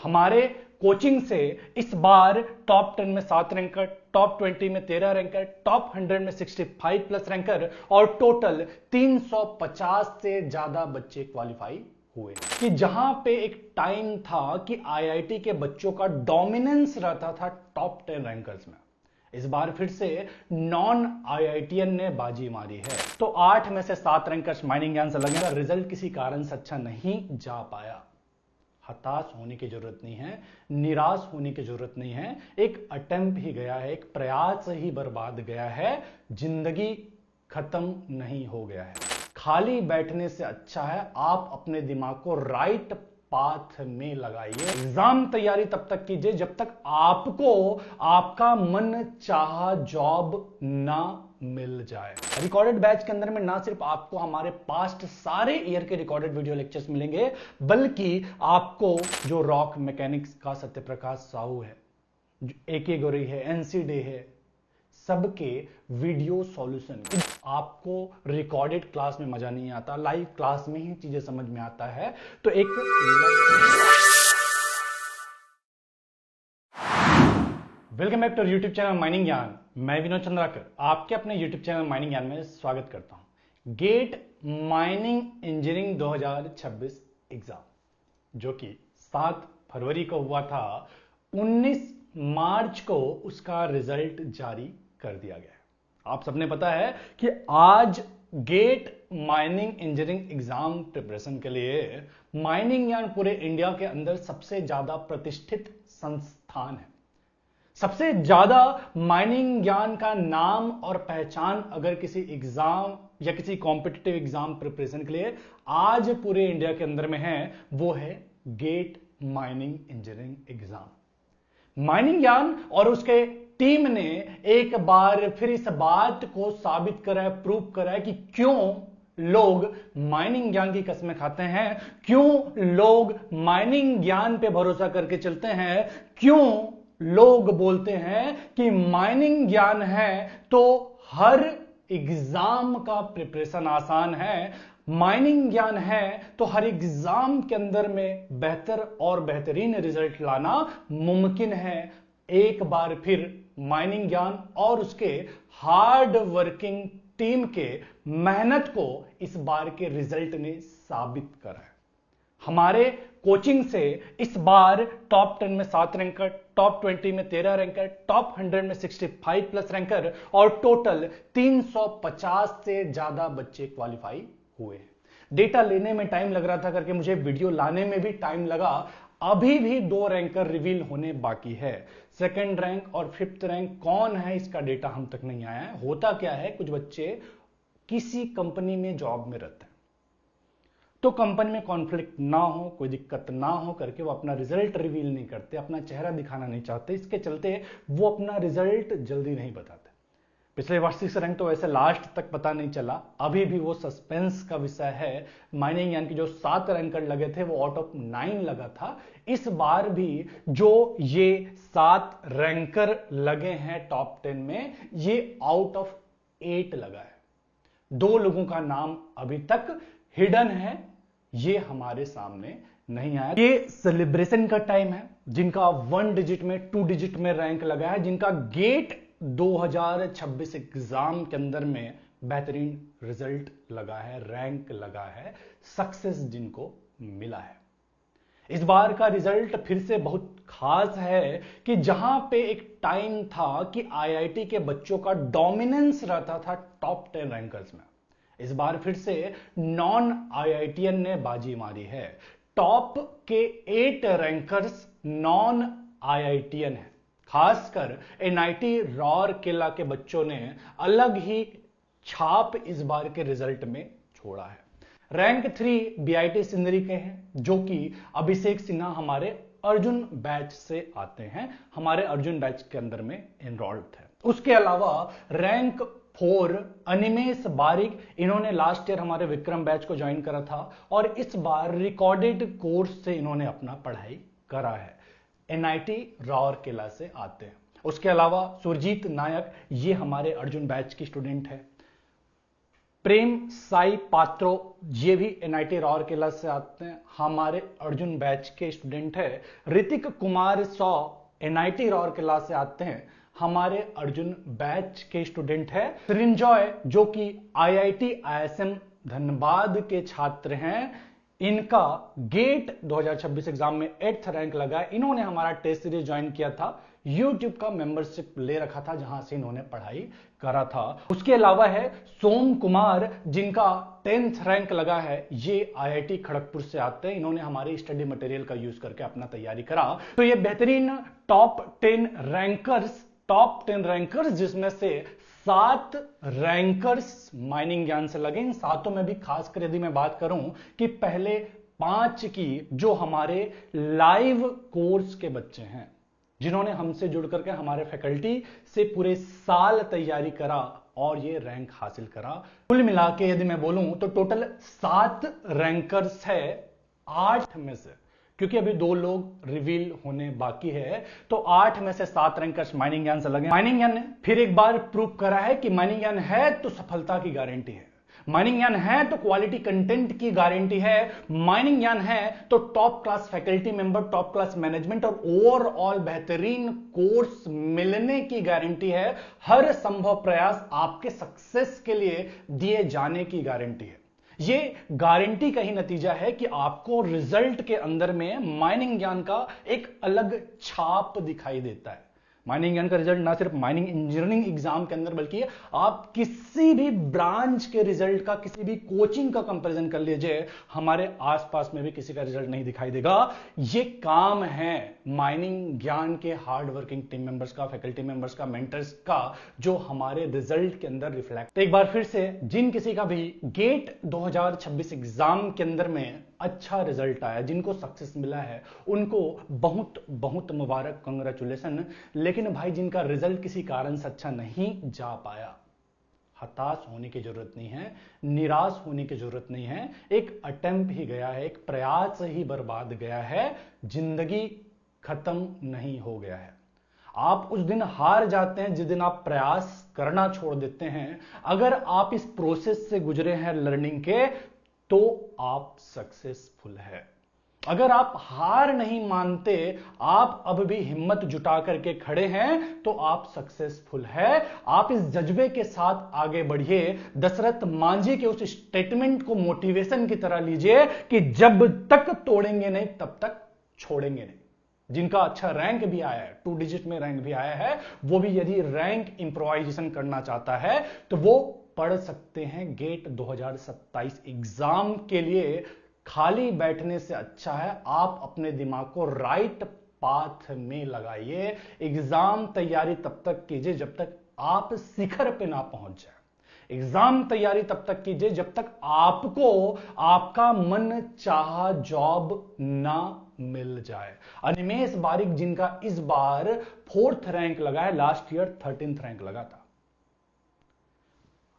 हमारे कोचिंग से इस बार टॉप 10 में 7 रैंकर, टॉप 20 में 13 रैंकर, टॉप 100 में 65 प्लस रैंकर और टोटल 350 से ज्यादा बच्चे क्वालिफाई हुए। कि जहां पे एक टाइम था कि आईआईटी के बच्चों का डोमिनेंस रहता था टॉप 10 रैंकर्स में, इस बार फिर से नॉन आईआईटीएन ने बाजी मारी है। तो 8 में से 7 रैंकर्स माइनिंग ज्ञान से लगे, रिजल्ट किसी कारण से अच्छा नहीं जा पाया। हताश होने की जरूरत नहीं है, निराश होने की जरूरत नहीं है। एक अटेम्प्ट ही गया है, एक प्रयास ही बर्बाद गया है, जिंदगी खत्म नहीं हो गया है। खाली बैठने से अच्छा है आप अपने दिमाग को राइट पाथ में लगाइए। एग्जाम तैयारी तब तक कीजिए जब तक आपको आपका मन चाहा जॉब ना मिल जाए। रिकॉर्डेड बैच के अंदर में ना सिर्फ आपको हमारे पास्ट सारे ईयर के रिकॉर्डेड वीडियो लेक्चर्स मिलेंगे, बल्कि आपको जो रॉक मैकेनिक्स का सत्यप्रकाश साहू है, जो एके गौरी है, एनसी डे है, सबके वीडियो सॉल्यूशन। आपको रिकॉर्डेड क्लास में मजा नहीं आता, लाइव क्लास में ही चीजें समझ में आता है। तो एक welcome back to YouTube channel mining Gyan. मैं विनोद चंद्राकर आपके अपने यूट्यूब चैनल माइनिंग ज्ञान में स्वागत करता हूं। गेट माइनिंग इंजीनियरिंग 2026 एग्जाम जो कि 7 फरवरी को हुआ था, 19 मार्च को उसका रिजल्ट जारी कर दिया गया है। आप सबने पता है कि आज GATE mining engineering exam preparation के लिए माइनिंग ज्ञान पूरे इंडिया के अंदर सबसे ज्यादा प्रतिष्ठित संस्थान है। सबसे ज्यादा माइनिंग ज्ञान का नाम और पहचान अगर किसी एग्जाम या किसी कॉम्पिटिटिव एग्जाम प्रिपरेशन के लिए आज पूरे इंडिया के अंदर में है, वो है GATE mining engineering exam. Mining Gyan और उसके टीम ने एक बार फिर इस बात को साबित करा है, प्रूव करा है कि क्यों लोग माइनिंग ज्ञान की कस्में खाते हैं, क्यों लोग माइनिंग ज्ञान पे भरोसा करके चलते हैं, क्यों लोग बोलते हैं कि माइनिंग ज्ञान है तो हर एग्जाम का प्रिपरेशन आसान है, माइनिंग ज्ञान है तो हर एग्जाम के अंदर में बेहतर और बेहतरीन रिजल्ट लाना मुमकिन है। एक बार फिर माइनिंग ज्ञान और उसके हार्ड वर्किंग टीम के मेहनत को इस बार के रिजल्ट ने साबित करा है। हमारे कोचिंग से इस बार टॉप 10 में 7 रैंकर, टॉप 20 में 13 रैंकर, टॉप 100 में 65 प्लस रैंकर और टोटल 350 से ज्यादा बच्चे क्वालिफाई हुए हैं। डेटा लेने में टाइम लग रहा था करके मुझे वीडियो लाने में भी टाइम लगा। अभी भी 2 रैंकर रिवील होने बाकी है। सेकंड रैंक और 5th रैंक कौन है इसका डेटा हम तक नहीं आया है। होता क्या है, कुछ बच्चे किसी कंपनी में जॉब में रहते हैं तो कंपनी में कॉन्फ्लिक्ट ना हो, कोई दिक्कत ना हो करके वो अपना रिजल्ट रिवील नहीं करते, अपना चेहरा दिखाना नहीं चाहते, इसके चलते वो अपना रिजल्ट जल्दी नहीं बताते। पिछले वर्ष 6 रैंक तो वैसे लास्ट तक पता नहीं चला, अभी भी वो सस्पेंस का विषय है। माइनिंग ज्ञान की जो 7 रैंकर लगे थे वो आउट ऑफ 9 लगा था। इस बार भी जो ये 7 रैंकर लगे हैं टॉप 10 में, ये आउट ऑफ 8 लगा है। 2 लोगों का नाम अभी तक हिडन है, ये हमारे सामने नहीं आया। ये सेलिब्रेशन का टाइम है जिनका 1 डिजिट में 2 डिजिट में रैंक लगा है, जिनका गेट 2026 एग्जाम के अंदर में बेहतरीन रिजल्ट लगा है, रैंक लगा है, सक्सेस जिनको मिला है। इस बार का रिजल्ट फिर से बहुत खास है कि जहां पे एक टाइम था कि आईआईटी के बच्चों का डोमिनेंस रहता था टॉप 10 रैंकर्स में, इस बार फिर से नॉन आईआईटीएन ने बाजी मारी है। टॉप के 8 रैंकर्स नॉन आईआईटीएन है। खासकर एनआईटी राउरकेला के बच्चों ने अलग ही छाप इस बार के रिजल्ट में छोड़ा है। रैंक 3 बीआईटी सिंदरी के हैं जो कि अभिषेक सिन्हा हमारे अर्जुन बैच से आते हैं, हमारे अर्जुन बैच के अंदर में एनरोल्ड थे। उसके अलावा रैंक 4 अनिमेश बारिक, इन्होंने लास्ट ईयर हमारे विक्रम बैच को ज्वाइन करा था और इस बार रिकॉर्डेड कोर्स से इन्होंने अपना पढ़ाई करा है, एनआईटी राउरकेला से आते हैं। उसके अलावा सुरजीत नायक, ये हमारे अर्जुन बैच की स्टूडेंट है। प्रेम साई पात्रो, ये भी एनआईटी राउरकेला से आते हैं, हमारे अर्जुन बैच के स्टूडेंट है। ऋतिक कुमार सौ एनआईटी राउरकेला से आते हैं, हमारे अर्जुन बैच के स्टूडेंट है। सृंजॉय जो कि आईआईटी आईएसएम धनबाद के छात्र हैं, इनका गेट 2026 एग्जाम में 8th रैंक लगा है। इन्होंने हमारा टेस्ट सीरीज ज्वाइन किया था, YouTube का मेंबरशिप ले रखा था, जहां से इन्होंने पढ़ाई करा था। उसके अलावा है सोम कुमार, जिनका 10th रैंक लगा है, ये आईआईटी खड़गपुर से आते हैं। इन्होंने हमारे स्टडी मटेरियल का यूज करके अपना तैयारी करा। तो ये बेहतरीन टॉप 10 रैंकर्स जिसमें से 7 रैंकर्स माइनिंग ज्ञान से लगे। इन सातों में भी खासकर यदि मैं बात करूं कि पहले 5 की जो हमारे लाइव कोर्स के बच्चे हैं, जिन्होंने हमसे जुड़ करके हमारे फैकल्टी से पूरे साल तैयारी करा और ये रैंक हासिल करा। कुल मिला के यदि मैं बोलूं तो टोटल 7 रैंकर्स है 8 में से, क्योंकि अभी 2 लोग रिवील होने बाकी है, तो 8 में से 7 रैंकर्स माइनिंग ज्ञान से लगे। माइनिंग ज्ञान ने फिर एक बार प्रूव करा है कि माइनिंग ज्ञान है तो सफलता की गारंटी है, माइनिंग ज्ञान है तो क्वालिटी कंटेंट की गारंटी है, माइनिंग ज्ञान है तो top class faculty member, top class management और ओवरऑल बेहतरीन कोर्स मिलने की गारंटी है। हर संभव प्रयास आपके सक्सेस के लिए दिए जाने की गारंटी है। ये गारंटी का ही नतीजा है कि आपको रिजल्ट के अंदर में माइनिंग ज्ञान का एक अलग छाप दिखाई देता है। माइनिंग ज्ञान का रिजल्ट ना सिर्फ माइनिंग इंजीनियरिंग एग्जाम के अंदर, बल्कि आप किसी भी ब्रांच के रिजल्ट का, किसी भी कोचिंग का कंपैरिजन कर लीजिए, हमारे आसपास में भी किसी का रिजल्ट नहीं दिखाई देगा। ये काम है माइनिंग ज्ञान के हार्ड वर्किंग टीम मेंबर्स का, फैकल्टी मेंबर्स का, मेंटर्स का, जो हमारे रिजल्ट के अंदर रिफ्लेक्ट। तो एक बार फिर से जिन किसी का भी गेट 2026 एग्जाम के अंदर में अच्छा रिजल्ट आया, जिनको सक्सेस मिला है, उनको बहुत बहुत मुबारक, कांग्रेचुलेशन। लेकिन भाई जिनका रिजल्ट किसी कारण से अच्छा नहीं जा पाया, हताश होने की जरूरत नहीं है, निराश होने की जरूरत नहीं है। एक अटेम्प्ट ही गया है, एक प्रयास ही बर्बाद गया है, जिंदगी खत्म नहीं हो गया है। आप उस दिन हार जाते हैं जिस दिन आप प्रयास करना छोड़ देते हैं। अगर आप इस प्रोसेस से गुजरे हैं लर्निंग के, तो आप सक्सेसफुल है। अगर आप हार नहीं मानते, आप अब भी हिम्मत जुटा करके खड़े हैं, तो आप सक्सेसफुल है। आप इस जज्बे के साथ आगे बढ़िए। दशरथ मांझी के उस स्टेटमेंट को मोटिवेशन की तरह लीजिए कि जब तक तोड़ेंगे नहीं तब तक छोड़ेंगे नहीं। जिनका अच्छा रैंक भी आया है, 2 डिजिट में रैंक भी आया है, वो भी यदि रैंक इंप्रोवाइजेशन करना चाहता है तो वो पढ़ सकते हैं गेट 2027 एग्जाम के लिए। खाली बैठने से अच्छा है आप अपने दिमाग को राइट पाथ में लगाइए। एग्जाम तैयारी तब तक कीजिए जब तक आप शिखर पे ना पहुंच जाए। एग्जाम तैयारी तब तक कीजिए जब तक आपको आपका मन चाहा जॉब ना मिल जाए। अनिमेश बारिक, जिनका इस बार 4th रैंक लगा है, लास्ट ईयर 13th रैंक लगा था।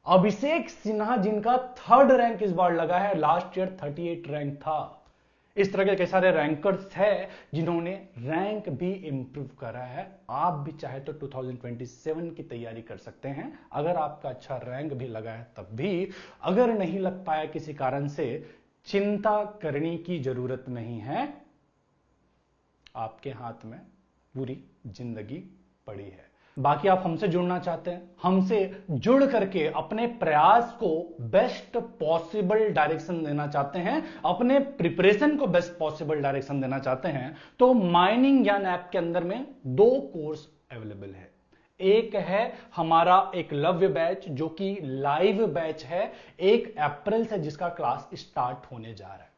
अभिषेक सिन्हा, जिनका 3rd रैंक इस बार लगा है, लास्ट ईयर 38 रैंक था। इस तरह के कई सारे रैंकर्स हैं जिन्होंने रैंक भी इंप्रूव करा है। आप भी चाहे तो 2027 की तैयारी कर सकते हैं। अगर आपका अच्छा रैंक भी लगा है तब भी, अगर नहीं लग पाया किसी कारण से, चिंता करने की जरूरत नहीं है। आपके हाथ में पूरी जिंदगी पड़ी है। बाकी आप हमसे जुड़ना चाहते हैं, हमसे जुड़ करके अपने प्रयास को बेस्ट पॉसिबल डायरेक्शन देना चाहते हैं, अपने प्रिपरेशन को बेस्ट पॉसिबल डायरेक्शन देना चाहते हैं, तो माइनिंग ज्ञान ऐप के अंदर में 2 कोर्स अवेलेबल है। एक है हमारा एकलव्य बैच, जो कि लाइव बैच है, 1 अप्रैल से जिसका क्लास स्टार्ट होने जा रहा है।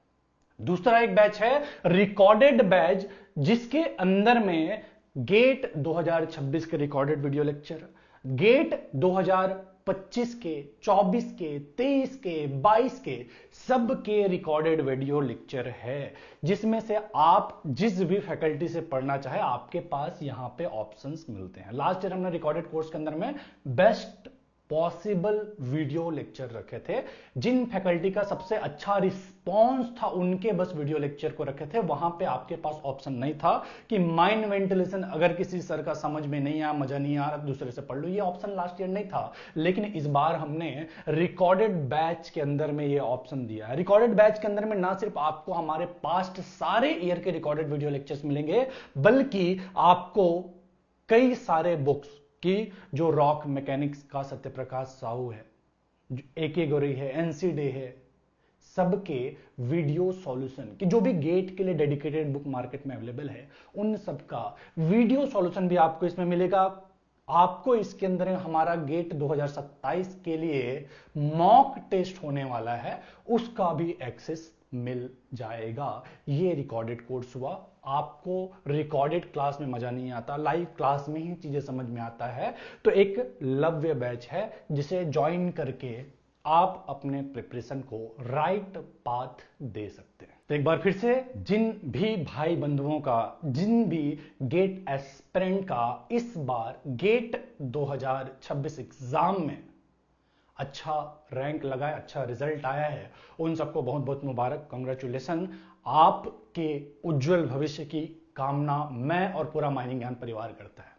दूसरा एक बैच है रिकॉर्डेड बैच, जिसके अंदर में गेट 2026 के रिकॉर्डेड वीडियो लेक्चर, गेट 2025 के, 24 के, 23 के, 22 के, सब के रिकॉर्डेड वीडियो लेक्चर है, जिसमें से आप जिस भी फैकल्टी से पढ़ना चाहे, आपके पास यहां पे ऑप्शंस मिलते हैं। लास्ट ईयर हमने रिकॉर्डेड कोर्स के अंदर में बेस्ट पॉसिबल वीडियो लेक्चर रखे थे। जिन फैकल्टी का सबसे अच्छा रिस्पॉन्स था उनके बस वीडियो लेक्चर को रखे थे। वहां पे आपके पास ऑप्शन नहीं था कि माइंड वेंटिलेशन अगर किसी सर का समझ में नहीं आया, मजा नहीं आ रहा, दूसरे से पढ़ लो, ये ऑप्शन लास्ट ईयर नहीं था। लेकिन इस बार हमने रिकॉर्डेड बैच के अंदर में ये ऑप्शन दिया है। रिकॉर्डेड बैच के अंदर में ना सिर्फ आपको हमारे पास्ट सारे ईयर के रिकॉर्डेड वीडियो लेक्चर्स मिलेंगे, बल्कि आपको कई सारे बुक्स कि जो रॉक मैकेनिक्स का सत्यप्रकाश साहू है, AK गौरी है, NC डे है, सबके वीडियो सॉल्यूशन कि जो भी गेट के लिए डेडिकेटेड बुक मार्केट में अवेलेबल है, उन सबका वीडियो सॉल्यूशन भी आपको इसमें मिलेगा। आपको इसके अंदर हमारा गेट 2027 के लिए मॉक टेस्ट होने वाला है, उसका भी एक्सेस मिल जाएगा। ये रिकॉर्डेड कोर्स हुआ। आपको रिकॉर्डेड क्लास में मजा नहीं आता, लाइव क्लास में ही चीजें समझ में आता है। तो एक लव्य बैच है जिसे ज्वाइन करके आप अपने प्रिपरेशन को राइट पाथ दे सकते हैं। तो एक बार फिर से जिन भी भाई बंधुओं का, जिन भी गेट एस्पिरेंट का इस बार गेट 2026 एग्जाम में अच्छा रैंक लगा है, अच्छा रिजल्ट आया है, उन सबको बहुत बहुत मुबारक, कांग्रेचुलेशन। आपके उज्जवल भविष्य की कामना मैं और पूरा माइनिंग ज्ञान परिवार करता है।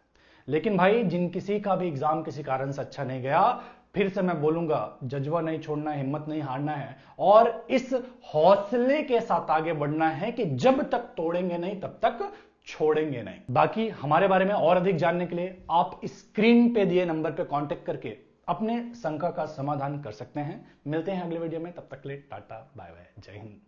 लेकिन भाई जिन किसी का भी एग्जाम किसी कारण से अच्छा नहीं गया, फिर से मैं बोलूंगा, जज्बा नहीं छोड़ना, हिम्मत नहीं हारना है और इस हौसले के साथ आगे बढ़ना है कि जब तक तोड़ेंगे नहीं तब तक छोड़ेंगे नहीं। बाकी हमारे बारे में और अधिक जानने के लिए आप स्क्रीन पे दिए नंबर पे कांटेक्ट करके अपने शंका का समाधान कर सकते हैं। मिलते हैं अगले वीडियो में, तब तक के लिए टाटा बाय बाय, जय हिंद।